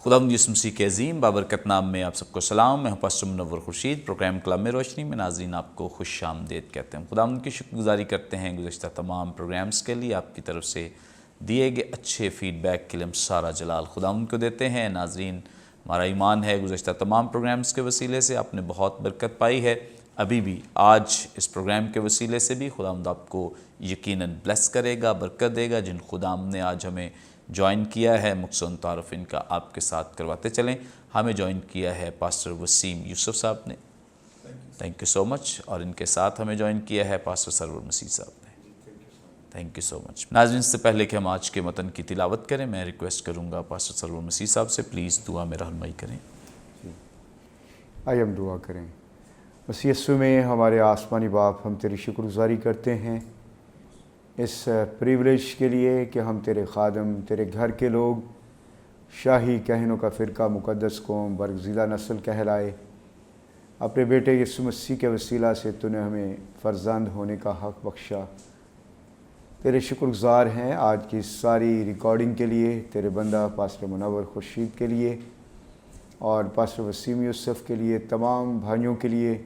خداوند یسوع مسیح کے عظیم بابرکت نام میں آپ سب کو سلام. میں ہوں پاسٹر منور خورشید. پروگرام کلام میں روشنی میں ناظرین آپ کو خوش آمدید کہتے ہیں. خداوند کی شکر گزاری کرتے ہیں گزشتہ تمام پروگرامز کے لیے. آپ کی طرف سے دیے گئے اچھے فیڈ بیک کے لیے ہم سارا جلال خداوند کو دیتے ہیں. ناظرین ہمارا ایمان ہے گزشتہ تمام پروگرامز کے وسیلے سے آپ نے بہت برکت پائی ہے. ابھی بھی آج اس پروگرام کے وسیلے سے بھی خداوند آپ کو یقیناً بلیس کرے گا, برکت دے گا. جن خداوند نے آج ہمیں جوائن کیا ہے مختصر تعارف ان کا آپ کے ساتھ کرواتے چلیں. ہمیں جوائن کیا ہے پاسٹر وسیم یوسف صاحب نے, تھینک یو سو مچ. اور ان کے ساتھ ہمیں جوائن کیا ہے پاسٹر سرور مسیح صاحب نے, تھینک یو سو مچ. ناظرین سے پہلے کہ ہم آج کے متن کی تلاوت کریں میں ریکویسٹ کروں گا پاسٹر سرور مسیح صاحب سے پلیز دعا میں رہنمائی کریں. آئیے ہم دعا کریں. مسیح یسوع میں ہمارے آسمانی باپ, ہم تیری شکر گزاری کرتے ہیں اس پریولیج کے لیے کہ ہم تیرے خادم, تیرے گھر کے لوگ, شاہی کہنوں کا فرقہ, مقدس قوم, برگزیدہ نسل کہلائے. اپنے بیٹے یسوع مسیح کے وسیلہ سے تو نے ہمیں فرزند ہونے کا حق بخشا. تیرے شکر گزار ہیں آج کی ساری ریکارڈنگ کے لیے, تیرے بندہ پاسٹر منور خورشید کے لیے اور پاسٹر وسیم یوسف کے لیے, تمام بھائیوں کے لیے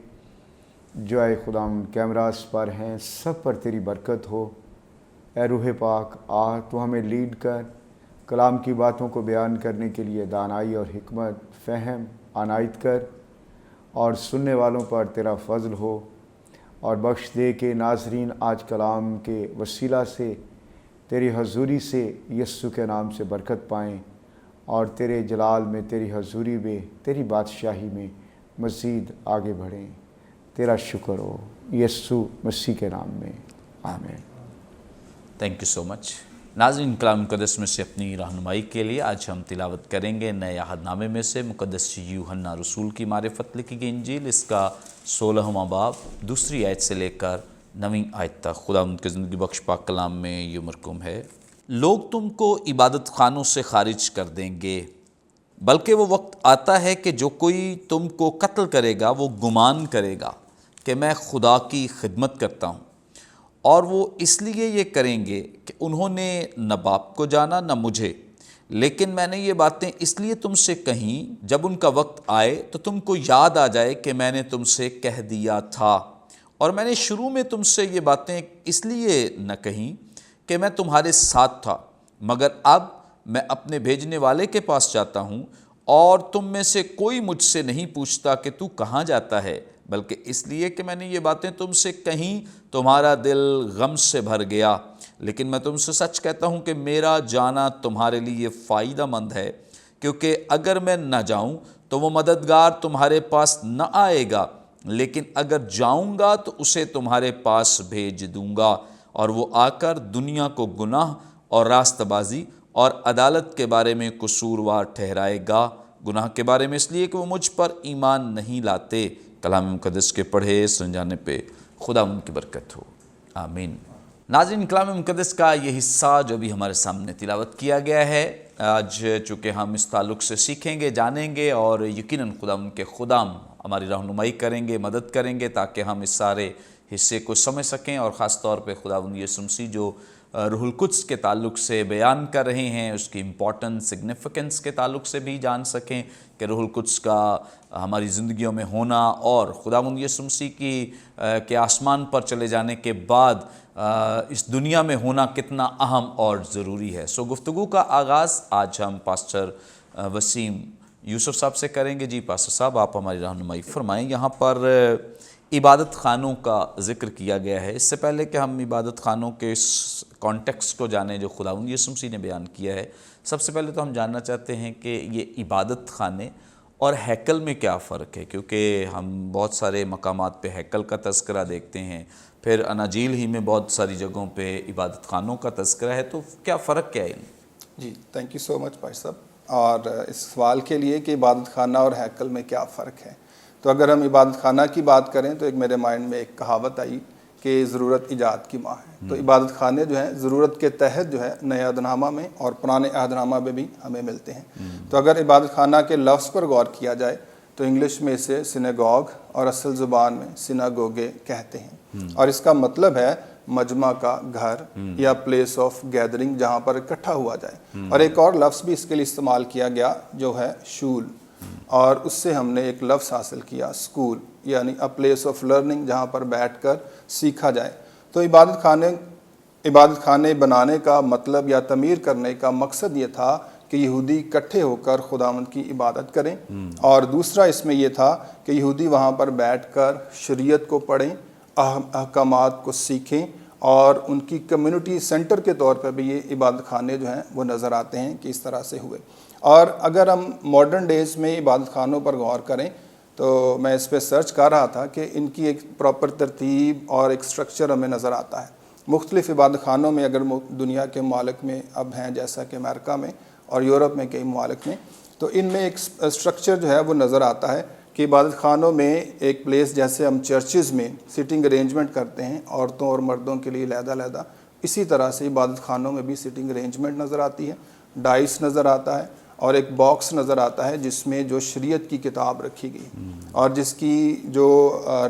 جو اے خداوند کیمراز پر ہیں, سب پر تیری برکت ہو. اے روح پاک آ تو ہمیں لیڈ کر, کلام کی باتوں کو بیان کرنے کے لیے دانائی اور حکمت, فہم عنایت کر, اور سننے والوں پر تیرا فضل ہو. اور بخش دے کہ ناظرین آج کلام کے وسیلہ سے تیری حضوری سے یسوع کے نام سے برکت پائیں اور تیرے جلال میں, تیری حضوری میں, تیری بادشاہی میں مزید آگے بڑھیں. تیرا شکر ہو یسوع مسیح کے نام میں, آمین. تھینک یو سو مچ. ناظرین کلام مقدس میں سے اپنی رہنمائی کے لیے آج ہم تلاوت کریں گے نئے عہد نامے میں سے مقدس یوحنا رسول کی معرفت لکھی گئی انجیل, اس کا 16واں باب 2 آیت سے لے کر 9 آیت تک. خداوند کے زندگی بخش پاک کلام میں یہ مرکوم ہے. لوگ تم کو عبادت خانوں سے خارج کر دیں گے, بلکہ وہ وقت آتا ہے کہ جو کوئی تم کو قتل کرے گا وہ گمان کرے گا کہ میں خدا کی خدمت کرتا ہوں. اور وہ اس لیے یہ کریں گے کہ انہوں نے نہ باپ کو جانا نہ مجھے. لیکن میں نے یہ باتیں اس لیے تم سے کہیں جب ان کا وقت آئے تو تم کو یاد آ جائے کہ میں نے تم سے کہہ دیا تھا. اور میں نے شروع میں تم سے یہ باتیں اس لیے نہ کہیں کہ میں تمہارے ساتھ تھا, مگر اب میں اپنے بھیجنے والے کے پاس جاتا ہوں اور تم میں سے کوئی مجھ سے نہیں پوچھتا کہ تو کہاں جاتا ہے, بلکہ اس لیے کہ میں نے یہ باتیں تم سے کہیں تمہارا دل غم سے بھر گیا. لیکن میں تم سے سچ کہتا ہوں کہ میرا جانا تمہارے لیے فائدہ مند ہے, کیونکہ اگر میں نہ جاؤں تو وہ مددگار تمہارے پاس نہ آئے گا, لیکن اگر جاؤں گا تو اسے تمہارے پاس بھیج دوں گا. اور وہ آ کر دنیا کو گناہ اور راستہ بازی اور عدالت کے بارے میں قصوروار ٹھہرائے گا. گناہ کے بارے میں اس لیے کہ وہ مجھ پر ایمان نہیں لاتے. کلام مقدس کے پڑھے سمجھانے پہ خدا ان کی برکت ہو, آمین. ناظرین کلام مقدس کا یہ حصہ جو بھی ہمارے سامنے تلاوت کیا گیا ہے, آج چونکہ ہم اس تعلق سے سیکھیں گے, جانیں گے, اور یقیناً خدا ان کے خدام ہماری رہنمائی کریں گے, مدد کریں گے تاکہ ہم اس سارے حصے کو سمجھ سکیں, اور خاص طور پہ خداوند یسوع مسیح جو روح القدس کے تعلق سے بیان کر رہے ہیں اس کی امپورٹنس, سگنیفیکنس کے تعلق سے بھی جان سکیں کہ روح القدس کا ہماری زندگیوں میں ہونا اور خداوند یسوع مسیح کی کے آسمان پر چلے جانے کے بعد اس دنیا میں ہونا کتنا اہم اور ضروری ہے. سو گفتگو کا آغاز آج ہم پاسٹر وسیم یوسف صاحب سے کریں گے. جی پاسٹر صاحب آپ ہماری رہنمائی فرمائیں. یہاں پر عبادت خانوں کا ذکر کیا گیا ہے. اس سے پہلے کہ ہم عبادت خانوں کے اس کانٹیکسٹ کو جانیں جو خداوند یسوع مسیح نے بیان کیا ہے, سب سے پہلے تو ہم جاننا چاہتے ہیں کہ یہ عبادت خانے اور ہیکل میں کیا فرق ہے, کیونکہ ہم بہت سارے مقامات پہ ہیکل کا تذکرہ دیکھتے ہیں, پھر اناجیل ہی میں بہت ساری جگہوں پہ عبادت خانوں کا تذکرہ ہے, تو کیا فرق کیا ہے؟ جی تھینک یو سو مچ بھائی صاحب. اور اس سوال کے لیے کہ عبادت خانہ اور ہیکل میں کیا فرق ہے, تو اگر ہم عبادت خانہ کی بات کریں تو ایک میرے مائنڈ میں ایک کہاوت آئی کہ ضرورت ایجاد کی ماں ہے. تو عبادت خانے جو ہیں ضرورت کے تحت جو ہے نئے عہد نامہ میں اور پرانے عہد نامہ میں بھی ہمیں ملتے ہیں. تو اگر عبادت خانہ کے لفظ پر غور کیا جائے تو انگلش میں اسے سینیگوگ اور اصل زبان میں سیناگوگے کہتے ہیں, اور اس کا مطلب ہے مجمع کا گھر یا پلیس آف گیدرنگ جہاں پر اکٹھا ہوا جائے. اور ایک اور لفظ بھی اس کے لیے استعمال کیا گیا جو ہے شول, اور اس سے ہم نے ایک لفظ حاصل کیا اسکول, یعنی اے پلیس آف لرننگ جہاں پر بیٹھ کر سیکھا جائے. تو عبادت خانے بنانے کا مطلب یا تعمیر کرنے کا مقصد یہ تھا کہ یہودی اکٹھے ہو کر خداوند کی عبادت کریں, اور دوسرا اس میں یہ تھا کہ یہودی وہاں پر بیٹھ کر شریعت کو پڑھیں, احکامات کو سیکھیں, اور ان کی کمیونٹی سینٹر کے طور پر بھی یہ عبادت خانے جو ہیں وہ نظر آتے ہیں کہ اس طرح سے ہوئے. اور اگر ہم ماڈرن ڈیز میں عبادت خانوں پر غور کریں تو میں اس پہ سرچ کر رہا تھا کہ ان کی ایک پراپر ترتیب اور ایک سٹرکچر ہمیں نظر آتا ہے. مختلف عبادت خانوں میں اگر دنیا کے ممالک میں اب ہیں, جیسا کہ امریکہ میں اور یورپ میں کئی ممالک میں, تو ان میں ایک سٹرکچر جو ہے وہ نظر آتا ہے کہ عبادت خانوں میں ایک پلیس, جیسے ہم چرچز میں سٹنگ ارینجمنٹ کرتے ہیں عورتوں اور مردوں کے لیے علیحدہ علیحدہ, اسی طرح سے عبادت خانوں میں بھی سٹنگ ارینجمنٹ نظر آتی ہے, ڈائس نظر آتا ہے, اور ایک باکس نظر آتا ہے جس میں جو شریعت کی کتاب رکھی گئی اور جس کی جو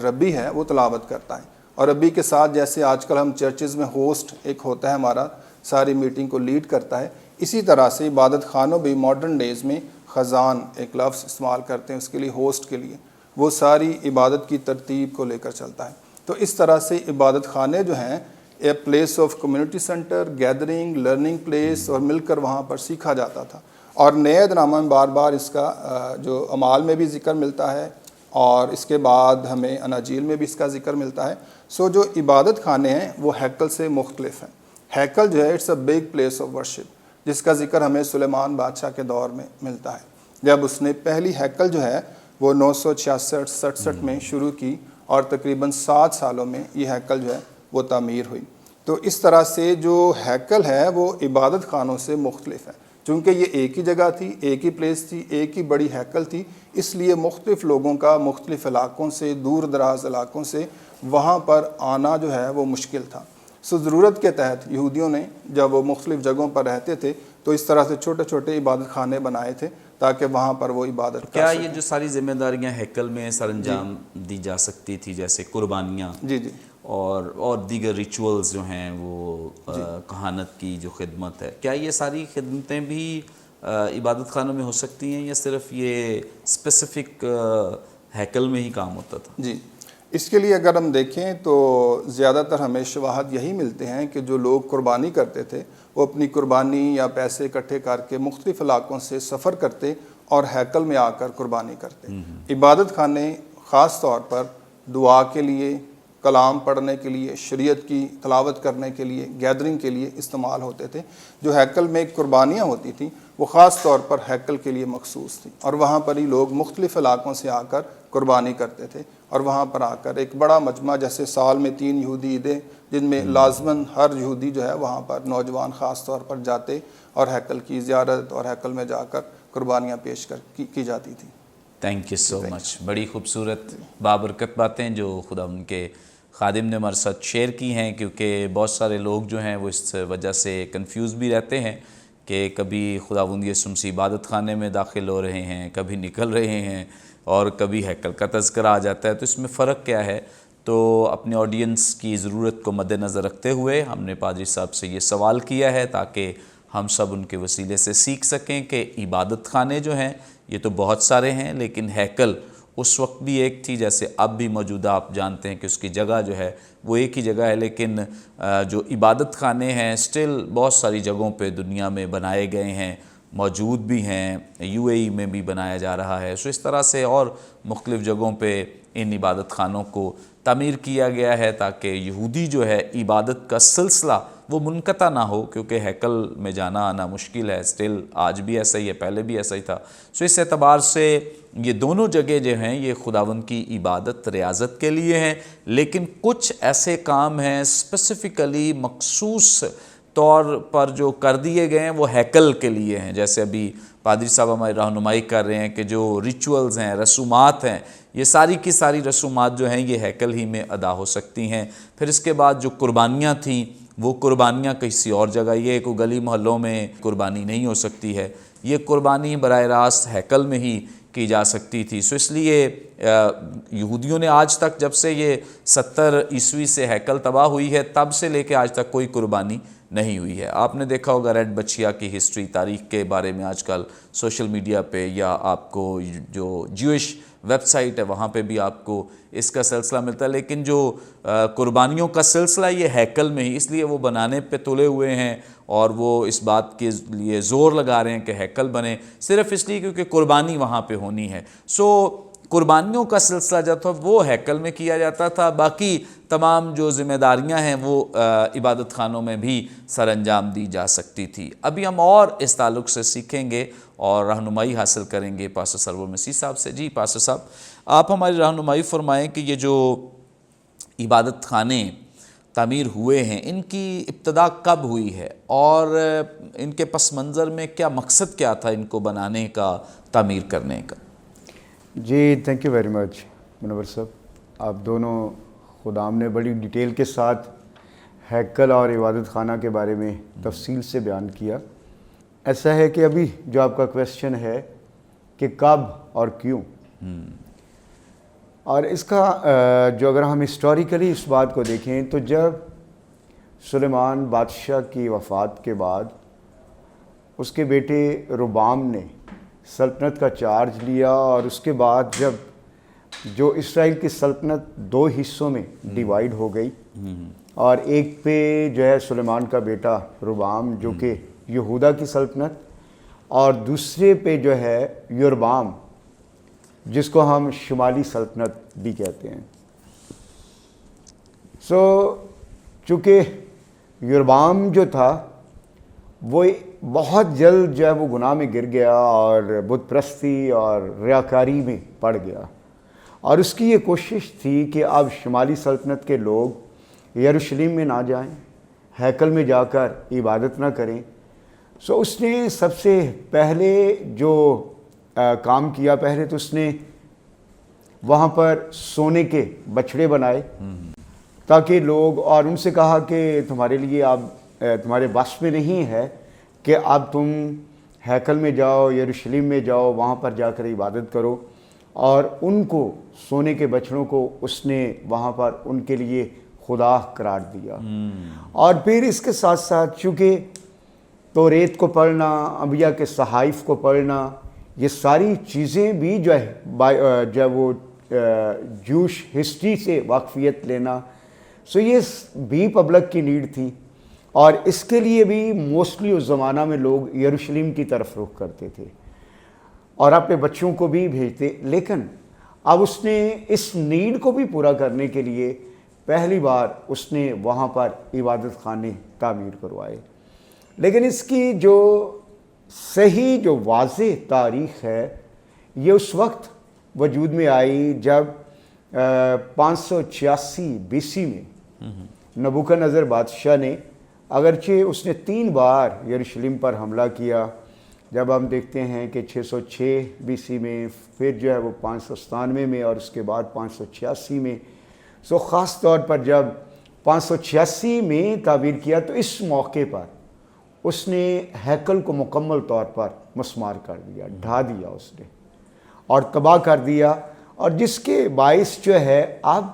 ربی ہے وہ تلاوت کرتا ہے. اور ربی کے ساتھ جیسے آج کل ہم چرچز میں ہوسٹ ایک ہوتا ہے ہمارا, ساری میٹنگ کو لیڈ کرتا ہے, اسی طرح سے عبادت خانوں بھی ماڈرن ڈیز میں خزان ایک لفظ استعمال کرتے ہیں اس کے لیے, ہوسٹ کے لیے, وہ ساری عبادت کی ترتیب کو لے کر چلتا ہے. تو اس طرح سے عبادت خانے جو ہیں a place of community centre, gathering, learning place, اور مل کر وہاں پر سیکھا جاتا تھا. اور نئے عہد نامہ میں بار بار اس کا جو اعمال میں بھی ذکر ملتا ہے, اور اس کے بعد ہمیں اناجیل میں بھی اس کا ذکر ملتا ہے. جو عبادت خانے ہیں وہ ہیکل سے مختلف ہیں. ہیکل جو ہے it's a big place of worship, جس کا ذکر ہمیں سلیمان بادشاہ کے دور میں ملتا ہے, جب اس نے پہلی ہیکل جو ہے وہ 966-67 میں شروع کی, اور تقریباً 7 سالوں میں یہ ہیکل جو ہے وہ تعمیر ہوئی. تو اس طرح سے جو ہیکل ہے وہ عبادت خانوں سے مختلف ہے, چونکہ یہ ایک ہی جگہ تھی, ایک ہی پلیس تھی, ایک ہی بڑی ہیکل تھی, اس لیے مختلف لوگوں کا مختلف علاقوں سے, دور دراز علاقوں سے وہاں پر آنا جو ہے وہ مشکل تھا. ضرورت کے تحت یہودیوں نے جب وہ مختلف جگہوں پر رہتے تھے تو اس طرح سے چھوٹے چھوٹے عبادت خانے بنائے تھے تاکہ وہاں پر وہ عبادت کر کیا سکیں. یہ جو ساری ذمہ داریاں ہیکل میں سر انجام دی جا سکتی تھی, جیسے قربانیاں جی اور دیگر ریچولز جو ہیں وہ کہانت کی جو خدمت ہے, کیا یہ ساری خدمتیں بھی عبادت خانوں میں ہو سکتی ہیں, یا صرف یہ اسپیسیفک ہیکل میں ہی کام ہوتا تھا؟ جی, اس کے لیے اگر ہم دیکھیں تو زیادہ تر ہمیں شواہد یہی ملتے ہیں کہ جو لوگ قربانی کرتے تھے وہ اپنی قربانی یا پیسے اکٹھے کر کے مختلف علاقوں سے سفر کرتے اور ہیکل میں آ کر قربانی کرتے. عبادت خانے خاص طور پر دعا کے لیے, کلام پڑھنے کے لیے, شریعت کی تلاوت کرنے کے لیے, گیدرنگ کے لیے استعمال ہوتے تھے. جو ہیکل میں قربانیاں ہوتی تھیں وہ خاص طور پر ہیکل کے لیے مخصوص تھیں, اور وہاں پر ہی لوگ مختلف علاقوں سے آ کر قربانی کرتے تھے, اور وہاں پر آ کر ایک بڑا مجمع, جیسے سال میں 3 یہودی عیدیں جن میں لازماً ہر یہودی جو ہے وہاں پر نوجوان خاص طور پر جاتے اور ہیکل کی زیارت اور ہیکل میں جا کر قربانیاں پیش کی جاتی تھیں. تھینک یو سو مچ. بڑی خوبصورت بابرکت باتیں جو خدا ان کے خادم نے ہمارے ساتھ شیئر کی ہیں, کیونکہ بہت سارے لوگ جو ہیں وہ اس وجہ سے کنفیوز بھی رہتے ہیں کہ کبھی خداوند یسوع مسیح عبادت خانے میں داخل ہو رہے ہیں, کبھی نکل رہے ہیں, اور کبھی ہیکل کا تذکرہ آ جاتا ہے. تو اس میں فرق کیا ہے؟ تو اپنے آڈینس کی ضرورت کو مد نظر رکھتے ہوئے ہم نے پادری صاحب سے یہ سوال کیا ہے تاکہ ہم سب ان کے وسیلے سے سیکھ سکیں کہ عبادت خانے جو ہیں یہ تو بہت سارے ہیں, لیکن ہیکل اس وقت بھی ایک تھی, جیسے اب بھی موجودہ آپ جانتے ہیں کہ اس کی جگہ جو ہے وہ ایک ہی جگہ ہے, لیکن جو عبادت خانے ہیں سٹل بہت ساری جگہوں پہ دنیا میں بنائے گئے ہیں, موجود بھی ہیں, UAE میں بھی بنایا جا رہا ہے. اس طرح سے اور مختلف جگہوں پہ ان عبادت خانوں کو تعمیر کیا گیا ہے تاکہ یہودی جو ہے عبادت کا سلسلہ وہ منقطع نہ ہو, کیونکہ ہیکل میں جانا آنا مشکل ہے. سٹل آج بھی ایسا ہی ہے, پہلے بھی ایسا ہی تھا. اس اعتبار سے یہ دونوں جگہ جو ہیں یہ خداوند کی عبادت ریاضت کے لیے ہیں, لیکن کچھ ایسے کام ہیں اسپیسیفکلی مخصوص طور پر جو کر دیے گئے ہیں وہ ہیکل کے لیے ہیں. جیسے ابھی پادری صاحب ہماری رہنمائی کر رہے ہیں کہ جو ریچولز ہیں, رسومات ہیں, یہ ساری کی ساری رسومات جو ہیں یہ ہیکل ہی میں ادا ہو سکتی ہیں. پھر اس کے بعد جو قربانیاں تھیں وہ قربانیاں کسی اور جگہ, یہ کوئی گلی محلوں میں قربانی نہیں ہو سکتی ہے, یہ قربانی براہ راست ہیکل میں ہی کی جا سکتی تھی. سو اس لیے یہودیوں نے آج تک جب سے یہ 70 عیسوی سے ہیکل تباہ ہوئی ہے تب سے لے کے آج تک کوئی قربانی نہیں ہوئی ہے. آپ نے دیکھا ہوگا ریڈ بچیا کی ہسٹری تاریخ کے بارے میں آج کل سوشل میڈیا پہ یا آپ کو جو جوئش ویب سائٹ ہے وہاں پہ بھی آپ کو اس کا سلسلہ ملتا ہے. لیکن جو قربانیوں کا سلسلہ یہ ہیکل میں ہی، اس لیے وہ بنانے پہ تلے ہوئے ہیں اور وہ اس بات کے لیے زور لگا رہے ہیں کہ ہیکل بنے، صرف اس لیے کیونکہ قربانی وہاں پہ ہونی ہے. سو قربانیوں کا سلسلہ جو تھا وہ ہیکل میں کیا جاتا تھا، باقی تمام جو ذمہ داریاں ہیں وہ عبادت خانوں میں بھی سر انجام دی جا سکتی تھی. ابھی ہم اور اس تعلق سے سیکھیں گے اور رہنمائی حاصل کریں گے پاسٹر سرور مسیح صاحب سے. جی پاسٹر صاحب، آپ ہماری رہنمائی فرمائیں کہ یہ جو عبادت خانے تعمیر ہوئے ہیں ان کی ابتدا کب ہوئی ہے اور ان کے پس منظر میں کیا مقصد کیا تھا ان کو بنانے کا، تعمیر کرنے کا؟ جی تھینک یو ویری مچ منور صاحب. آپ دونوں خدام نے بڑی ڈیٹیل کے ساتھ ہیکل اور عبادت خانہ کے بارے میں تفصیل سے بیان کیا. ایسا ہے کہ ابھی جو آپ کا کویسچن ہے کہ کب اور کیوں، اور اس کا جو اگر ہم ہسٹوریکلی اس بات کو دیکھیں تو جب سلیمان بادشاہ کی وفات کے بعد اس کے بیٹے ربعام نے سلطنت کا چارج لیا، اور اس کے بعد جب جو اسرائیل کی سلطنت 2 حصوں میں ڈیوائیڈ ہو گئی، اور ایک پہ جو ہے سلیمان کا بیٹا ربعام جو کہ یہودا کی سلطنت، اور دوسرے پہ جو ہے یربعام جس کو ہم شمالی سلطنت بھی کہتے ہیں. سو چونکہ یربعام جو تھا وہ بہت جلد جو ہے وہ گناہ میں گر گیا اور بت پرستی اور ریاکاری میں پڑ گیا، اور اس کی یہ کوشش تھی کہ اب شمالی سلطنت کے لوگ یروشلم میں نہ جائیں، ہیکل میں جا کر عبادت نہ کریں. سو اس نے سب سے پہلے جو کام کیا، پہلے تو اس نے وہاں پر سونے کے بچھڑے بنائے تاکہ لوگ، اور ان سے کہا کہ تمہارے لیے اب تمہارے بس میں نہیں ہے کہ اب تم ہیکل میں جاؤ، یروشلم میں جاؤ، وہاں پر جا کر عبادت کرو. اور ان کو سونے کے بچڑوں کو اس نے وہاں پر ان کے لیے خدا قرار دیا. اور پھر اس کے ساتھ ساتھ چونکہ توریت کو پڑھنا، انبیاء کے صحائف کو پڑھنا، یہ ساری چیزیں بھی جو ہے وہ جوش ہسٹری سے واقفیت لینا، سو یہ بھی پبلک کی نیڈ تھی. اور اس کے لیے بھی موسٹلی اس زمانہ میں لوگ یروشلم کی طرف رخ کرتے تھے اور اپنے بچوں کو بھی بھیجتے. لیکن اب اس نے اس نیڈ کو بھی پورا کرنے کے لیے پہلی بار اس نے وہاں پر عبادت خانے تعمیر کروائے. لیکن اس کی جو صحیح جو واضح تاریخ ہے یہ اس وقت وجود میں آئی جب 586 BC میں نبوکدنضر بادشاہ نے، اگرچہ اس نے 3 بار یروشلم پر حملہ کیا، جب ہم دیکھتے ہیں کہ 606 BC میں، پھر جو ہے وہ 597 میں اور اس کے بعد 586 میں. سو خاص طور پر جب 586 میں تعبیر کیا تو اس موقع پر اس نے ہیکل کو مکمل طور پر مسمار کر دیا، ڈھا دیا اس نے اور تباہ کر دیا، اور جس کے باعث جو ہے اب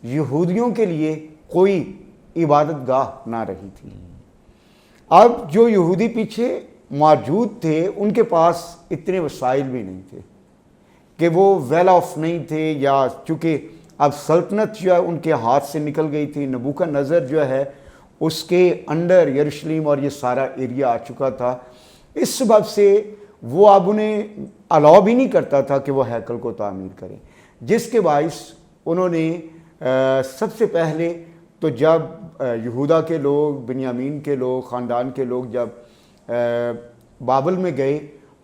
یہودیوں کے لیے کوئی عبادت گاہ نہ رہی تھی. اب جو یہودی پیچھے موجود تھے ان کے پاس اتنے وسائل بھی نہیں تھے کہ وہ ویل آف نہیں تھے، یا چونکہ اب سلطنت جو ہے ان کے ہاتھ سے نکل گئی تھی، نبوکدنضر جو ہے اس کے انڈر یروشلم اور یہ سارا ایریا آ چکا تھا. اس سبب سے وہ اب انہیں الاؤ بھی نہیں کرتا تھا کہ وہ ہیکل کو تعمیر کریں، جس کے باعث انہوں نے سب سے پہلے تو جب یہودا کے لوگ، بنیامین کے لوگ، خاندان کے لوگ جب بابل میں گئے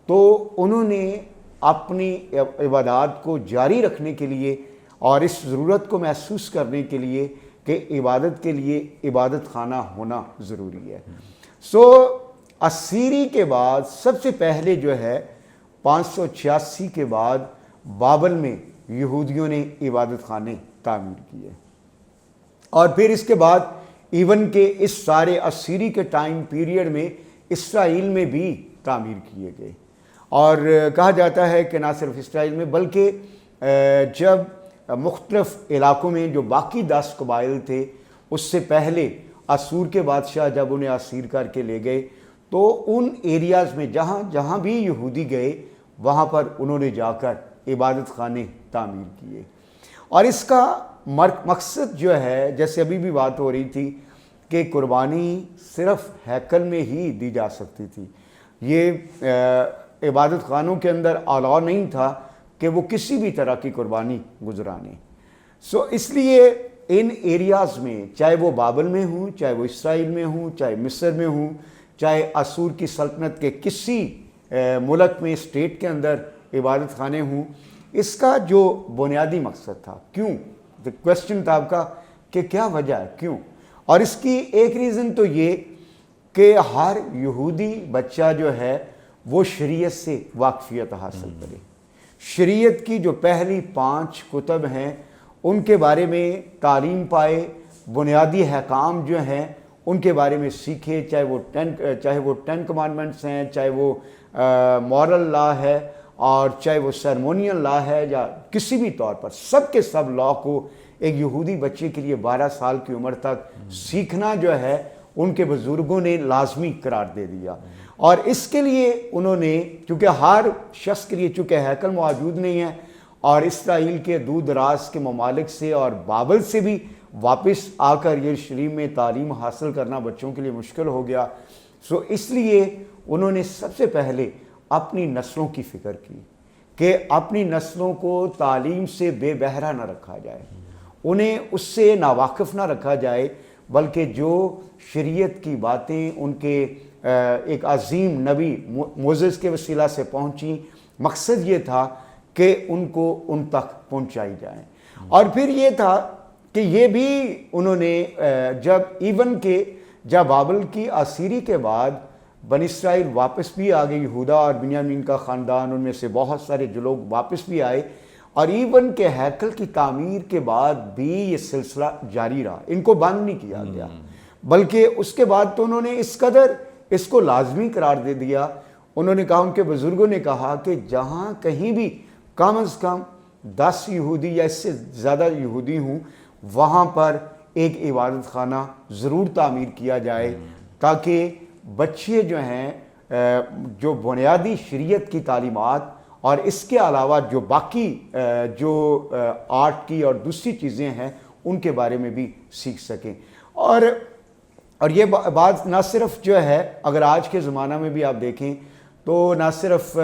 تو انہوں نے اپنی عبادات کو جاری رکھنے کے لیے اور اس ضرورت کو محسوس کرنے کے لیے کہ عبادت کے لیے عبادت خانہ ہونا ضروری ہے. سو اسیری کے بعد سب سے پہلے جو ہے 586 کے بعد بابل میں یہودیوں نے عبادت خانے تعمیر کیے، اور پھر اس کے بعد ایون کہ اس سارے اسیری کے ٹائم پیریڈ میں اسرائیل میں بھی تعمیر کیے گئے. اور کہا جاتا ہے کہ نہ صرف اسرائیل میں بلکہ جب مختلف علاقوں میں جو باقی 10 قبائل تھے اس سے پہلے اسور کے بادشاہ جب انہیں اسیر کر کے لے گئے تو ان ایریاز میں جہاں جہاں بھی یہودی گئے وہاں پر انہوں نے جا کر عبادت خانے تعمیر کیے. اور اس کا مقصد جو ہے جیسے ابھی بھی بات ہو رہی تھی کہ قربانی صرف ہیکل میں ہی دی جا سکتی تھی. یہ عبادت خانوں کے اندر الاؤ نہیں تھا کہ وہ کسی بھی طرح کی قربانی گزرانے. اس لیے ان ایریاز میں چاہے وہ بابل میں ہوں، چاہے وہ اسرائیل میں ہوں، چاہے مصر میں ہوں، چاہے اسور کی سلطنت کے کسی ملک میں اسٹیٹ کے اندر عبادت خانے ہوں، اس کا جو بنیادی مقصد تھا کیوں، کویسچن تھا آپ کا کہ کیا وجہ ہے کیوں. اور اس کی ایک ریزن تو یہ کہ ہر یہودی بچہ جو ہے وہ شریعت سے واقفیت حاصل کرے. شریعت کی جو پہلی 5 کتب ہیں ان کے بارے میں تعلیم پائے، بنیادی احکام جو ہیں ان کے بارے میں سیکھے، چاہے وہ 10 کمانڈمنٹس ہیں، چاہے وہ مورل لا ہے، اور چاہے وہ سیرمونیل لا ہے، یا کسی بھی طور پر سب کے سب لا کو ایک یہودی بچے کے لیے 12 سال کی عمر تک سیکھنا جو ہے ان کے بزرگوں نے لازمی قرار دے دیا. اور اس کے لیے انہوں نے چونکہ ہر شخص کے لیے چونکہ ہیکل موجود نہیں ہے اور اسرائیل کے دور دراز کے ممالک سے اور بابل سے بھی واپس آ کر یروشلم میں تعلیم حاصل کرنا بچوں کے لیے مشکل ہو گیا، اس لیے انہوں نے سب سے پہلے اپنی نسلوں کی فکر کی کہ اپنی نسلوں کو تعلیم سے بے بہرا نہ رکھا جائے، انہیں اس سے ناواقف نہ رکھا جائے، بلکہ جو شریعت کی باتیں ان کے ایک عظیم نبی موسیٰ کے وسیلہ سے پہنچیں، مقصد یہ تھا کہ ان کو ان تک پہنچائی جائیں. اور پھر یہ تھا کہ یہ بھی انہوں نے جب بابل کی اسیری کے بعد بنی اسرائیل واپس بھی آ گئے، یہودا اور بنیامین کا خاندان ان میں سے بہت سارے جو لوگ واپس بھی آئے، اور ایون کہ ہیکل کی تعمیر کے بعد بھی یہ سلسلہ جاری رہا، ان کو بند نہیں کیا گیا، بلکہ اس کے بعد تو انہوں نے اس قدر اس کو لازمی قرار دے دیا. انہوں نے کہا، ان کے بزرگوں نے کہا کہ جہاں کہیں بھی کم از کم 10 یہودی یا اس سے زیادہ یہودی ہوں وہاں پر ایک عبادت خانہ ضرور تعمیر کیا جائے، تاکہ بچے جو ہیں جو بنیادی شریعت کی تعلیمات اور اس کے علاوہ جو باقی جو آرٹ کی اور دوسری چیزیں ہیں ان کے بارے میں بھی سیکھ سکیں. اور یہ بات نہ صرف جو ہے اگر آج کے زمانہ میں بھی آپ دیکھیں تو نہ صرف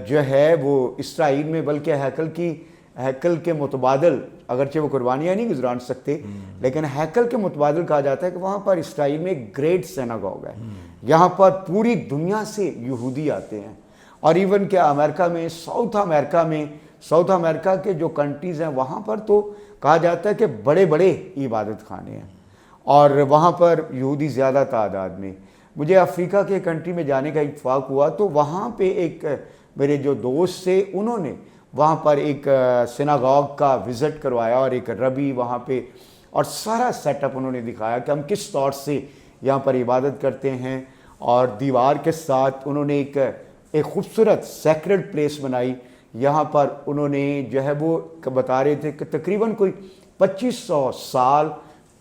جو ہے وہ اسرائیل میں بلکہ ہیکل کے متبادل، اگرچہ وہ قربانیاں نہیں گزران سکتے لیکن ہیکل کے متبادل کہا جاتا ہے کہ وہاں پر اسرائیل میں ایک گریٹ سیناگوگ ہے، یہاں پر پوری دنیا سے یہودی آتے ہیں. اور ایون کہ امریکہ میں ساؤتھ امریکہ کے جو کنٹریز ہیں وہاں پر تو کہا جاتا ہے کہ بڑے بڑے عبادت خانے ہیں اور وہاں پر یہودی زیادہ تعداد میں. مجھے افریقہ کے کنٹری میں جانے کا اتفاق ہوا تو وہاں پہ ایک میرے جو دوست سے انہوں نے وہاں پر ایک سیناگوگ کا وزٹ کروایا اور ایک ربی وہاں پہ، اور سارا سیٹ اپ انہوں نے دکھایا کہ ہم کس طور سے یہاں پر عبادت کرتے ہیں. اور دیوار کے ساتھ انہوں نے ایک خوبصورت سیکرڈ پلیس بنائی. یہاں پر انہوں نے جو ہے وہ بتا رہے تھے کہ تقریباً کوئی 2500 سال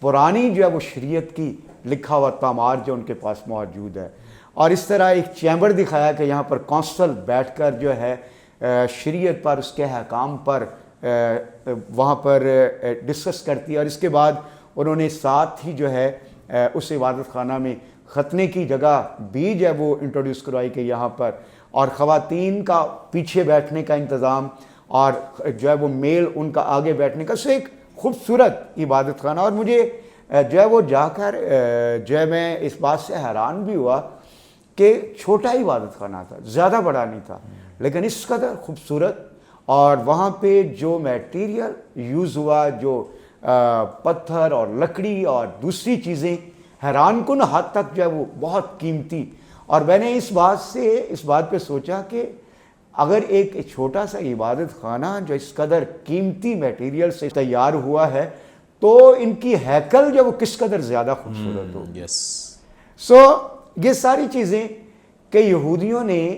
پرانی جو ہے وہ شریعت کی لکھا ہوا تعمار جو ان کے پاس موجود ہے. اور اس طرح ایک چیمبر دکھایا کہ یہاں پر کونسل بیٹھ کر جو ہے شریعت پر، اس کے احکام پر وہاں پر ڈسکس کرتی ہے. اور اس کے بعد انہوں نے ساتھ ہی جو ہے اس عبادت خانہ میں ختنے کی جگہ بھی جو ہے وہ انٹروڈیوس کروائی کہ یہاں پر، اور خواتین کا پیچھے بیٹھنے کا انتظام اور جو ہے وہ میل ان کا آگے بیٹھنے کا، سو ایک خوبصورت عبادت خانہ. اور مجھے جو ہے وہ جا کر جو ہے میں اس بات سے حیران بھی ہوا کہ چھوٹا عبادت خانہ تھا، زیادہ بڑا نہیں تھا، لیکن اس قدر خوبصورت. اور وہاں پہ جو میٹیریل یوز ہوا، جو پتھر اور لکڑی اور دوسری چیزیں، حیران کن حد تک جو ہے وہ بہت قیمتی. اور میں نے اس بات پہ سوچا کہ اگر ایک چھوٹا سا عبادت خانہ جو اس قدر قیمتی میٹیریل سے تیار ہوا ہے تو ان کی ہیکل جو وہ کس قدر زیادہ خوبصورت ہو. یس. سو یہ ساری چیزیں کہ یہودیوں نے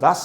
10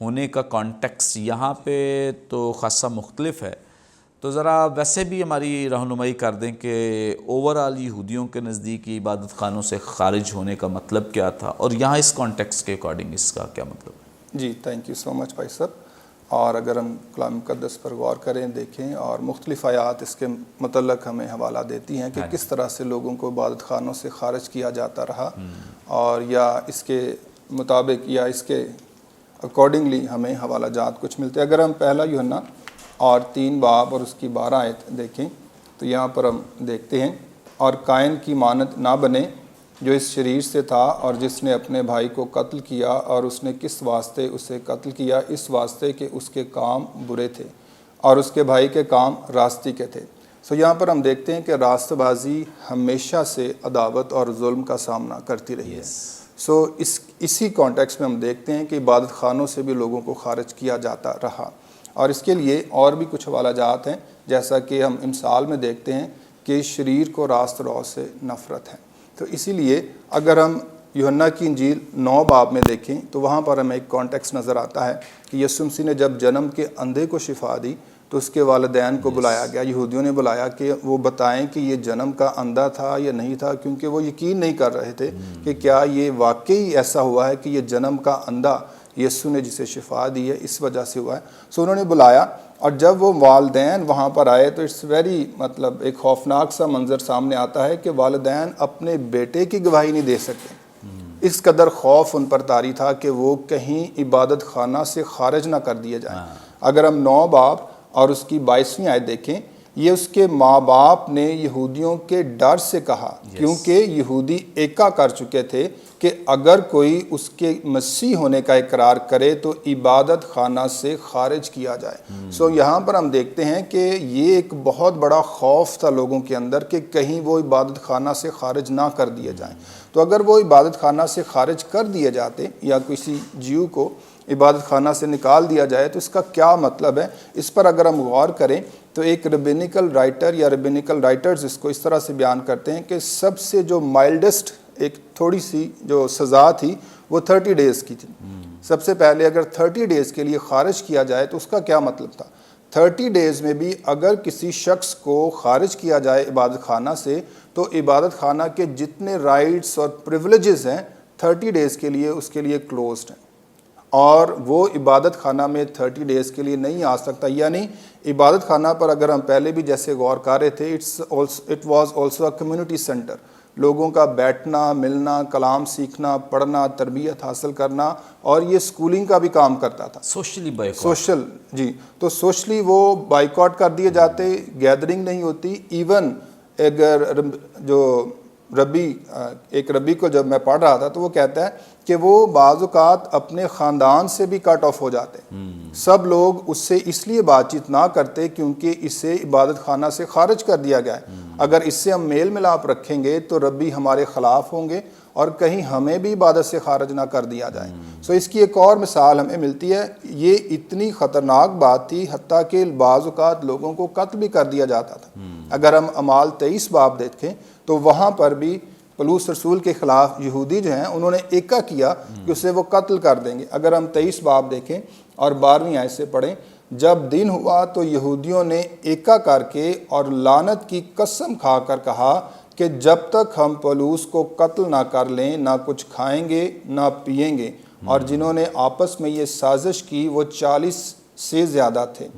ہونے کا کانٹیکس یہاں پہ تو خاصا مختلف ہے، تو ذرا ویسے بھی ہماری رہنمائی کر دیں کہ اوورآل یہودیوں کے نزدیک عبادت خانوں سے خارج ہونے کا مطلب کیا تھا، اور یہاں اس کانٹیکس کے اکارڈنگ اس کا کیا مطلب ہے؟ جی تھینک یو سو مچ بھائی صاحب. اور اگر ہم کلام مقدس پر غور کریں، دیکھیں، اور مختلف آیات اس کے متعلق ہمیں حوالہ دیتی ہیں کہ کس طرح سے لوگوں کو عبادت خانوں سے خارج کیا جاتا رہا، اور یا اس کے مطابق یا اس کے اکارڈنگلی ہمیں حوالہ جات کچھ ملتے ہیں. اگر ہم پہلا یوحنا اور 3 باب اور اس کی 12 آیت دیکھیں تو یہاں پر ہم دیکھتے ہیں، اور قائن کی مانند نہ بنے جو اس شریر سے تھا اور جس نے اپنے بھائی کو قتل کیا، اور اس نے کس واسطے اسے قتل کیا؟ اس واسطے کہ اس کے کام برے تھے اور اس کے بھائی کے کام راستی کے تھے. یہاں پر ہم دیکھتے ہیں کہ راست بازی ہمیشہ سے عداوت اور ظلم کا سامنا کرتی رہی ہے. اسی کانٹیکس میں ہم دیکھتے ہیں کہ عبادت خانوں سے بھی لوگوں کو خارج کیا جاتا رہا، اور اس کے لیے اور بھی کچھ حوالہ جات ہیں، جیسا کہ ہم امثال میں دیکھتے ہیں کہ شریر کو راست رو سے نفرت ہے. تو اسی لیے اگر ہم یوحنا کی انجیل 9 باب میں دیکھیں تو وہاں پر ہمیں ایک کانٹیکس نظر آتا ہے کہ یسوع مسیح نے جب جنم کے اندھے کو شفا دی تو اس کے والدین کو بلایا گیا، یہودیوں نے بلایا کہ وہ بتائیں کہ یہ جنم کا اندھا تھا یا نہیں تھا، کیونکہ وہ یقین نہیں کر رہے تھے کہ کیا یہ واقعی ایسا ہوا ہے کہ یہ جنم کا اندھا یسوع نے جسے شفا دی ہے اس وجہ سے ہوا ہے. انہوں نے بلایا، اور جب وہ والدین وہاں پر آئے تو اٹس ویری ایک خوفناک سا منظر سامنے آتا ہے کہ والدین اپنے بیٹے کی گواہی نہیں دے سکتے. اس قدر خوف ان پر طاری تھا کہ وہ کہیں عبادت خانہ سے خارج نہ کر دیے جائیں. اگر ہم 9 باب اور اس کی 22ویں آیت دیکھیں، یہ اس کے ماں باپ نے یہودیوں کے ڈر سے کہا، کیونکہ یہودی ایکا کر چکے تھے کہ اگر کوئی اس کے مسیح ہونے کا اقرار کرے تو عبادت خانہ سے خارج کیا جائے. یہاں پر ہم دیکھتے ہیں کہ یہ ایک بہت بڑا خوف تھا لوگوں کے اندر کہ کہیں وہ عبادت خانہ سے خارج نہ کر دیے جائیں. تو اگر وہ عبادت خانہ سے خارج کر دیے جاتے یا کسی جیو کو عبادت خانہ سے نکال دیا جائے تو اس کا کیا مطلب ہے؟ اس پر اگر ہم غور کریں تو ایک ربینیکل رائٹر یا ربینیکل رائٹرز اس کو اس طرح سے بیان کرتے ہیں کہ سب سے جو مائلڈسٹ ایک تھوڑی سی جو سزا تھی وہ 30 ڈیز کی تھی. سب سے پہلے اگر 30 ڈیز کے لیے خارج کیا جائے تو اس کا کیا مطلب تھا؟ 30 ڈیز میں بھی اگر کسی شخص کو خارج کیا جائے عبادت خانہ سے تو عبادت خانہ کے جتنے رائٹس اور پریولیجز ہیں 30 ڈیز کے لیے اس کے لیے کلوزڈ ہیں، اور وہ عبادت خانہ میں 30 ڈیز کے لیے نہیں آ سکتا. یعنی عبادت خانہ پر اگر ہم پہلے بھی جیسے غور کر رہے تھے، it was also a community centre. لوگوں کا بیٹھنا، ملنا، کلام سیکھنا، پڑھنا، تربیت حاصل کرنا، اور یہ سکولنگ کا بھی کام کرتا تھا. تو سوشلی وہ بائیکاٹ کر دیے جاتے، گیدرنگ نہیں ہوتی. ایون اگر ایک ربی کو جب میں پڑھ رہا تھا تو وہ کہتا ہے کہ وہ بعض اوقات اپنے خاندان سے بھی کٹ آف ہو جاتے. سب لوگ اس سے اس لیے بات چیت نہ کرتے کیونکہ اسے عبادت خانہ سے خارج کر دیا گیا ہے. اگر اس سے ہم میل ملاپ رکھیں گے تو ربی ہمارے خلاف ہوں گے اور کہیں ہمیں بھی عبادت سے خارج نہ کر دیا جائے. اس کی ایک اور مثال ہمیں ملتی ہے. یہ اتنی خطرناک بات تھی حتیٰ کہ بعض اوقات لوگوں کو قتل بھی کر دیا جاتا تھا. اگر ہم اعمال 23 باب دیکھیں تو وہاں پر بھی پولس رسول کے خلاف یہودی جو ہیں انہوں نے ایکا کیا کہ اسے وہ قتل کر دیں گے. اگر ہم 23 باب دیکھیں اور 12ویں آیت سے پڑھیں، جب دن ہوا تو یہودیوں نے ایکا کر کے اور لعنت کی قسم کھا کر کہا کہ جب تک ہم پولس کو قتل نہ کر لیں نہ کچھ کھائیں گے نہ پیئیں گے. اور جنہوں نے آپس میں یہ سازش کی وہ 40 سے زیادہ تھے.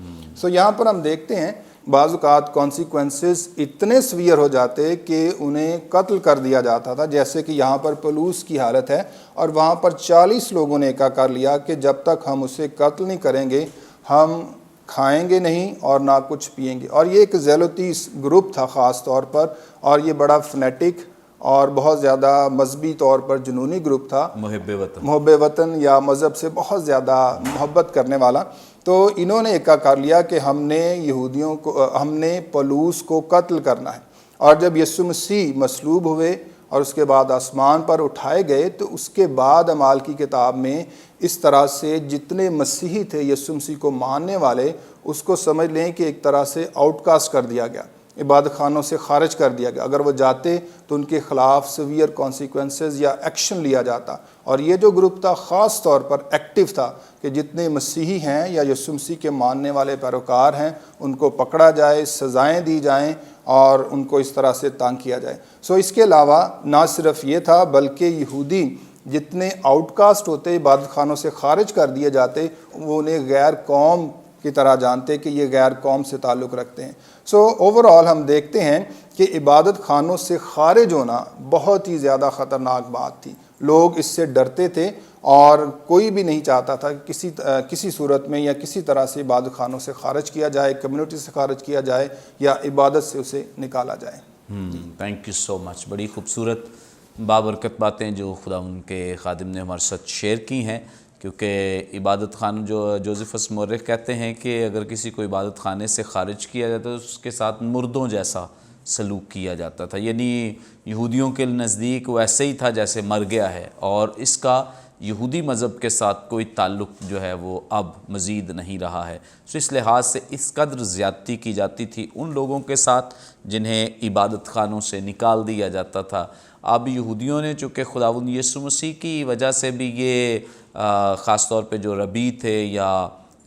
یہاں پر ہم دیکھتے ہیں بعض اوقات کانسیکوینسز اتنے سویئر ہو جاتے کہ انہیں قتل کر دیا جاتا تھا، جیسے کہ یہاں پر پولس کی حالت ہے، اور وہاں پر 40 لوگوں نے ایکا کر لیا کہ جب تک ہم اسے قتل نہیں کریں گے ہم کھائیں گے نہیں اور نہ کچھ پیئیں گے. اور یہ ایک زیلوتیس گروپ تھا خاص طور پر، اور یہ بڑا فنیٹک اور بہت زیادہ مذہبی طور پر جنونی گروپ تھا، محب وطن یا مذہب سے بہت زیادہ محبت کرنے والا. تو انہوں نے ایکا کر لیا کہ ہم نے پولس کو قتل کرنا ہے. اور جب یسوع مسیح مصلوب ہوئے اور اس کے بعد آسمان پر اٹھائے گئے تو اس کے بعد اعمال کی کتاب میں اس طرح سے جتنے مسیحی تھے یسوع مسیح کو ماننے والے، اس کو سمجھ لیں کہ ایک طرح سے آؤٹ کاسٹ کر دیا گیا. عبادت خانوں سے خارج کر دیا گیا. اگر وہ جاتے تو ان کے خلاف سیویئر کانسیکوینسز یا ایکشن لیا جاتا. اور یہ جو گروپ تھا خاص طور پر ایکٹیو تھا کہ جتنے مسیحی ہیں یا یسوع مسیح کے ماننے والے پیروکار ہیں ان کو پکڑا جائے, سزائیں دی جائیں اور ان کو اس طرح سے تنگ کیا جائے. اس کے علاوہ نہ صرف یہ تھا بلکہ یہودی جتنے آؤٹ کاسٹ ہوتے, عبادت خانوں سے خارج کر دیے جاتے, وہ انہیں غیر قوم کی طرح جانتے کہ یہ غیر قوم سے تعلق رکھتے ہیں. اوورآل ہم دیکھتے ہیں کہ عبادت خانوں سے خارج ہونا بہت ہی زیادہ خطرناک بات تھی. لوگ اس سے ڈرتے تھے اور کوئی بھی نہیں چاہتا تھا کہ کسی صورت میں یا کسی طرح سے عبادت خانوں سے خارج کیا جائے, کمیونٹی سے خارج کیا جائے یا عبادت سے اسے نکالا جائے. تھینک یو سو مچ. بڑی خوبصورت بابرکت باتیں جو خدا ان کے خادم نے ہمارے ساتھ شیئر کی ہیں, کیونکہ عبادت خانہ جو جوزفس مورخ کہتے ہیں کہ اگر کسی کو عبادت خانے سے خارج کیا جاتا تو اس کے ساتھ مردوں جیسا سلوک کیا جاتا تھا. یعنی یہودیوں کے نزدیک وہ ایسے ہی تھا جیسے مر گیا ہے, اور اس کا یہودی مذہب کے ساتھ کوئی تعلق جو ہے وہ اب مزید نہیں رہا ہے. اس لحاظ سے اس قدر زیادتی کی جاتی تھی ان لوگوں کے ساتھ جنہیں عبادت خانوں سے نکال دیا جاتا تھا. اب یہودیوں نے چونکہ خداوند یسوع مسیح کی وجہ سے بھی یہ خاص طور پہ جو ربی تھے یا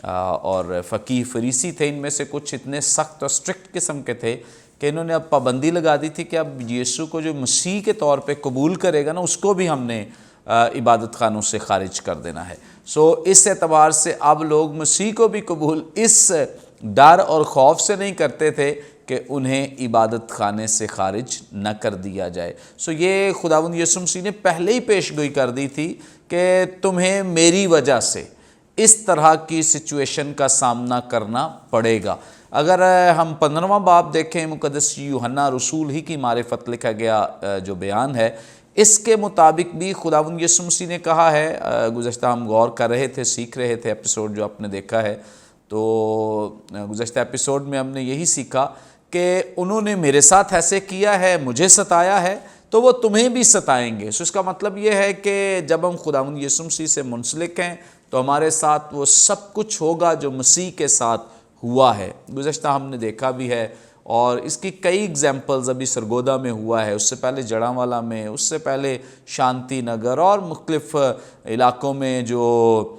اور فقیہ فریسی تھے, ان میں سے کچھ اتنے سخت اور اسٹرکٹ قسم کے تھے کہ انہوں نے اب پابندی لگا دی تھی کہ اب یسوع کو جو مسیح کے طور پہ قبول کرے گا نا, اس کو بھی ہم نے عبادت خانوں سے خارج کر دینا ہے. اس اعتبار سے اب لوگ مسیح کو بھی قبول اس ڈر اور خوف سے نہیں کرتے تھے کہ انہیں عبادت خانے سے خارج نہ کر دیا جائے. یہ خداوند یسوع مسیح نے پہلے ہی پیش گوئی کر دی تھی کہ تمہیں میری وجہ سے اس طرح کی سچویشن کا سامنا کرنا پڑے گا. اگر ہم 15واں باب دیکھیں, مقدس یوحنا رسول ہی کی معرفت لکھا گیا جو بیان ہے, اس کے مطابق بھی خداوند یسوع مسیح نے کہا ہے, گزشتہ ہم غور کر رہے تھے, سیکھ رہے تھے ایپیسوڈ جو آپ نے دیکھا ہے, تو گزشتہ ایپیسوڈ میں ہم نے یہی سیکھا کہ انہوں نے میرے ساتھ ایسے کیا ہے, مجھے ستایا ہے, تو وہ تمہیں بھی ستائیں گے. اس کا مطلب یہ ہے کہ جب ہم خداوند یسوع مسیح سے منسلک ہیں تو ہمارے ساتھ وہ سب کچھ ہوگا جو مسیح کے ساتھ ہوا ہے. گزشتہ ہم نے دیکھا بھی ہے, اور اس کی کئی ایگزامپلز ابھی سرگودا میں ہوا ہے, اس سے پہلے جڑاں والا میں, اس سے پہلے شانتی نگر اور مختلف علاقوں میں جو